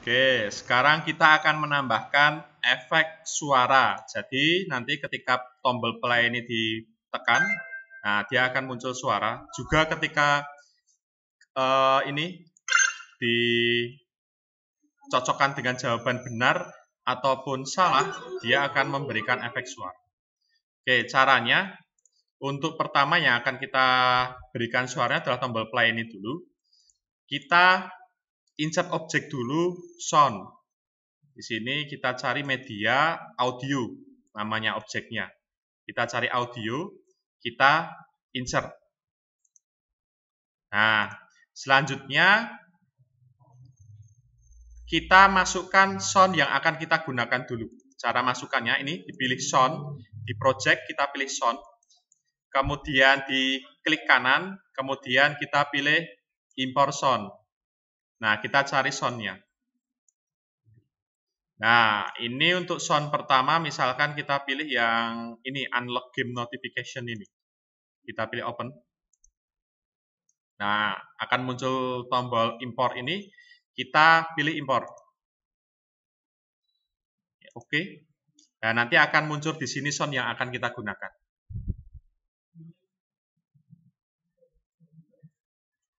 Oke, sekarang kita akan menambahkan efek suara. Jadi nanti ketika tombol play ini ditekan, nah dia akan muncul suara. Juga ketika ini dicocokkan dengan jawaban benar ataupun salah, dia akan memberikan efek suara. Oke, caranya untuk pertama yang akan kita berikan suaranya adalah tombol play ini dulu. Kita insert objek dulu, sound. Di sini kita cari media audio, namanya objeknya. Kita cari audio, kita insert. Nah, selanjutnya kita masukkan sound yang akan kita gunakan dulu. Cara masukkannya ini dipilih sound, di project kita pilih sound, kemudian di klik kanan, kemudian kita pilih import sound. Nah, kita cari sound-nya. Nah, ini untuk sound pertama, misalkan kita pilih yang ini, unlock game notification ini. Kita pilih open. Nah, akan muncul tombol import ini, kita pilih import. Oke. Nah, nanti akan muncul di sini sound yang akan kita gunakan.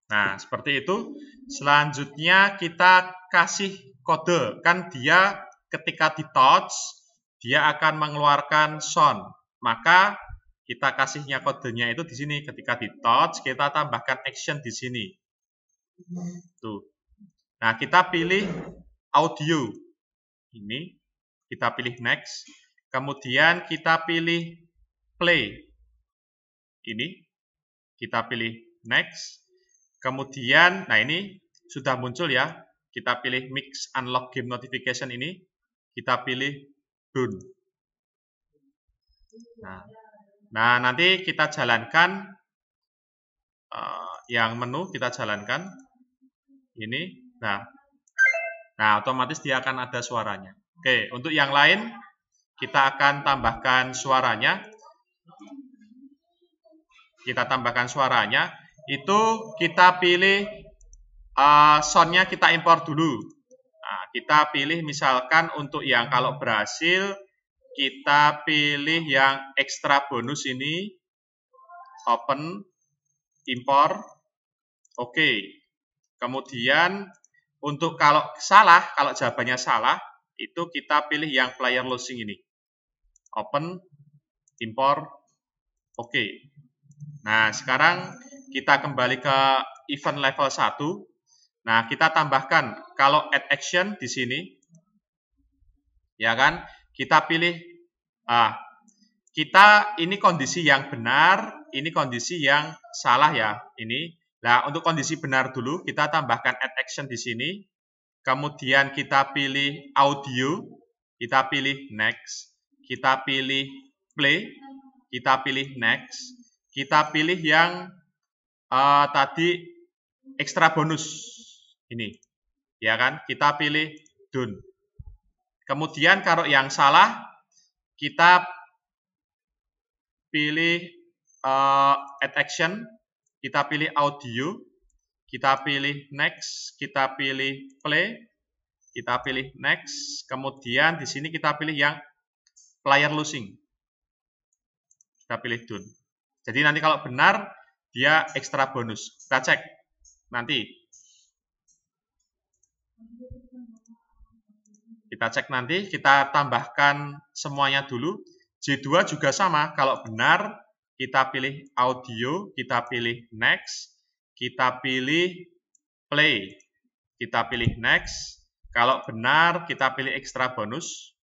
Nah, seperti itu. Selanjutnya kita kasih kode. Kan dia ketika di touch, dia akan mengeluarkan sound. Maka kita kasihnya kodenya itu di sini. Ketika di touch, kita tambahkan action di sini. Tuh. Nah, kita pilih audio. Ini. Kita pilih next. Kemudian kita pilih play. Ini. Kita pilih next. Kemudian, nah ini sudah muncul ya. Kita pilih mix unlock game notification ini. Kita pilih done. Nah, nanti kita jalankan yang menu, kita jalankan ini. Nah, otomatis dia akan ada suaranya. Oke, untuk yang lain kita akan tambahkan suaranya. Kita tambahkan suaranya. Itu kita pilih sound-nya kita import dulu. Nah, kita pilih misalkan untuk yang kalau berhasil, kita pilih yang ekstra bonus ini, open, import, oke. Kemudian untuk kalau salah, kalau jawabannya salah, itu kita pilih yang player losing ini, open, import, oke. Nah, sekarang kita kembali ke event level 1. Nah, kita tambahkan kalau add action di sini, ya kan? Kita pilih, kita ini kondisi yang benar, ini kondisi yang salah ya, ini. Nah, untuk kondisi benar dulu, kita tambahkan add action di sini. Kemudian kita pilih audio, kita pilih next, kita pilih play, kita pilih next, kita pilih yang tadi ekstra bonus. Ini, ya kan? Kita pilih done. Kemudian kalau yang salah, kita pilih add action, kita pilih audio, kita pilih next, kita pilih play, kita pilih next. Kemudian di sini kita pilih yang player losing. Kita pilih done. Jadi nanti kalau benar, dia ekstra bonus. Kita cek nanti. Kita cek nanti, kita tambahkan semuanya dulu. J2 juga sama, kalau benar kita pilih audio, kita pilih next, kita pilih play, kita pilih next. Kalau benar kita pilih ekstra bonus.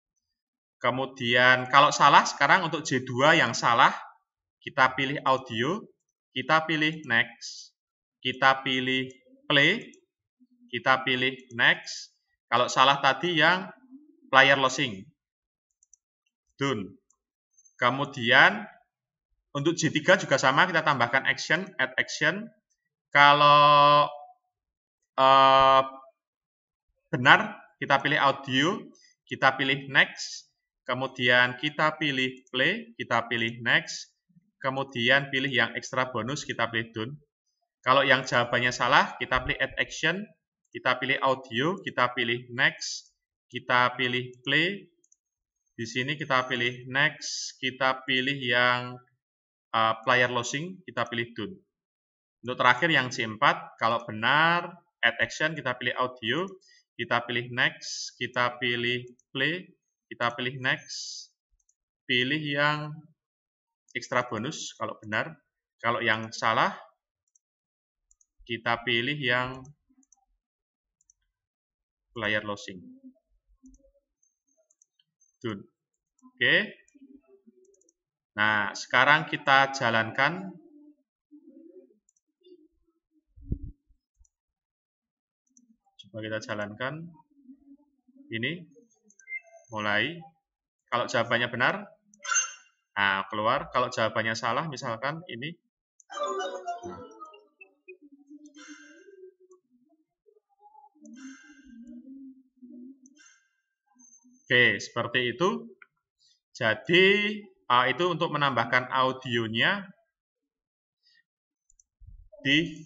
Kemudian kalau salah, sekarang untuk J2 yang salah, kita pilih audio, kita pilih next, kita pilih play, kita pilih next. Kalau salah tadi yang player losing, done. Kemudian untuk J3 juga sama, kita tambahkan action, add action. Kalau benar, kita pilih audio, kita pilih next, kemudian kita pilih play, kita pilih next, kemudian pilih yang ekstra bonus, kita pilih done. Kalau yang jawabannya salah, kita pilih add action, kita pilih audio, kita pilih next, kita pilih play. Di sini kita pilih next, kita pilih yang player losing, kita pilih done. Untuk terakhir yang C4, kalau benar, add action, kita pilih audio, kita pilih next, kita pilih play, kita pilih next, pilih yang extra bonus kalau benar. Kalau yang salah, kita pilih yang player losing. Done. Oke. Nah, sekarang kita jalankan. Coba kita jalankan. Ini. Mulai. Kalau jawabannya benar, nah, keluar. Kalau jawabannya salah, misalkan ini. Nah. Oke, seperti itu. Jadi, itu untuk menambahkan audionya di